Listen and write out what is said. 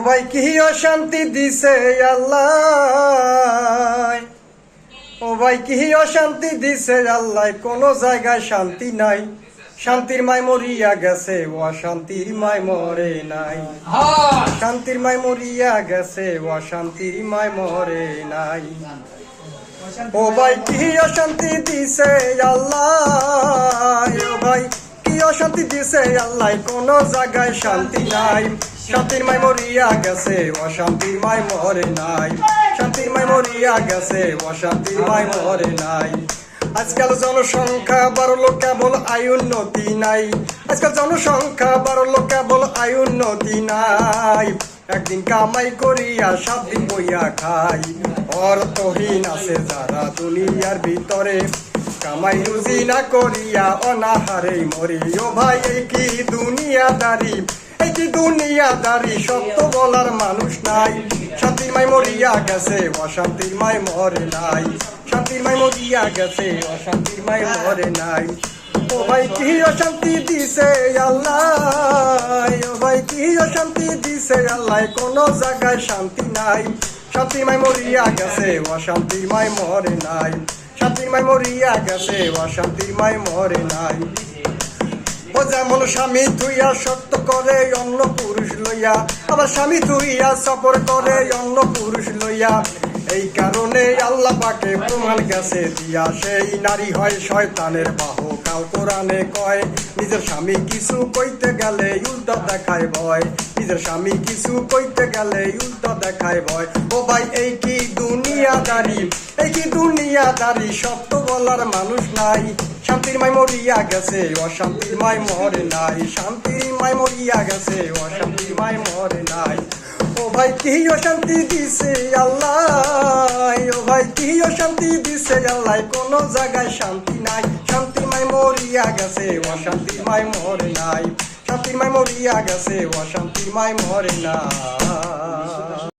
ভাই কি অশান্তি দিছে আল্লাহ, ও ভাই কি অশান্তি দিছে আল্লাহ, কোন জায়গায় শান্তি নাই। শান্তির মাই মরিয়া গেছে, অশান্তির মাই মরে নাই। শান্তির মাই মরিয়া গেছে, অশান্তির মাই মরে নাই। ও ভাই কি অশান্তি দিছে আল্লাহ, ও ভাই কি অশান্তি দিছে আল্লাহ, কোন জায়গায় শান্তি নাই। শান্তির মাই মরিয়া গেছে, অশান্তির মাই মরে নাই। শান্তির মাই মরিয়া গেছে, অশান্তির মাই মরে নাই। আজকাল জনসংখ্যা বাড়লো, কেবল আয় উন্নতি নাই। আজকাল জনসংখ্যা বাড়লো, কেবল আয় উন্নতি নাই। একদিন কামাই করিয়া 7 দিন বইয়া খাই। অর্থহীন আছে যারা দুনিয়ার ভিতরে, কামাই রুজি না করিয়া অনাহারে মরি। ও ভাই এই কি দুনিয়াদারি, এই কি দুনিয়াদারি, সত্য বলার মানুষ নাই। শান্তির মাই মরিয়া গেছে, অশান্তির মাই মরে নাই। শান্তির মাই মরিয়া গেছে, অশান্তির মাই মরে নাই। ও ভাই কি অশান্তি দিছে আল্লাহ, ও ভাই কি অশান্তি দিছে আল্লাহ, কোন জায়গায় শান্তি নাই। শান্তির মাই মরিয়া গেছে, অশান্তির মাই মরে নাই। শান্তির মাই মরিয়া গেছে, অশান্তির মাই মরে নাই। ও যেমন স্বামী তুইয়া সত্য করে অন্য পুরুষ লইয়া, আবার স্বামী তুইয়া সফর করে অন্য পুরুষ লইয়া। এই কারণে আল্লাহ পাকে প্রমাণ গেছে দিয়া, সেই নারী হয় শয়তানের বাহক। আল কোরআনে কয়, নিজের স্বামী কিছু কইতে গেলে উল্টা দেখায় ভয়। নিজের স্বামী কিছু কইতে গেলে উল্টা দেখায় ভয়। ও ভাই এই কি দুনিয়াদারি, এই কি দুনিয়াদারি, সত্য বলার মানুষ নাই। শান্তির মাই মরিয়া গেছে, অশান্তির মাই মরে নাই। শান্তির মাই মরিয়া গেছে, অশান্তির মাই মরে নাই। ও ভাই কি অশান্তি দিছে আল্লাহ, ও ভাই কি অশান্তি দিছে আল্লাহ, কোন জায়গায় শান্তি নাই। শান্তির মাই মরিয়া গেছে, অশান্তির মাই মরে নাই। শান্তির মাই মরিয়া গেছে, অশান্তির মাই মরে নাই।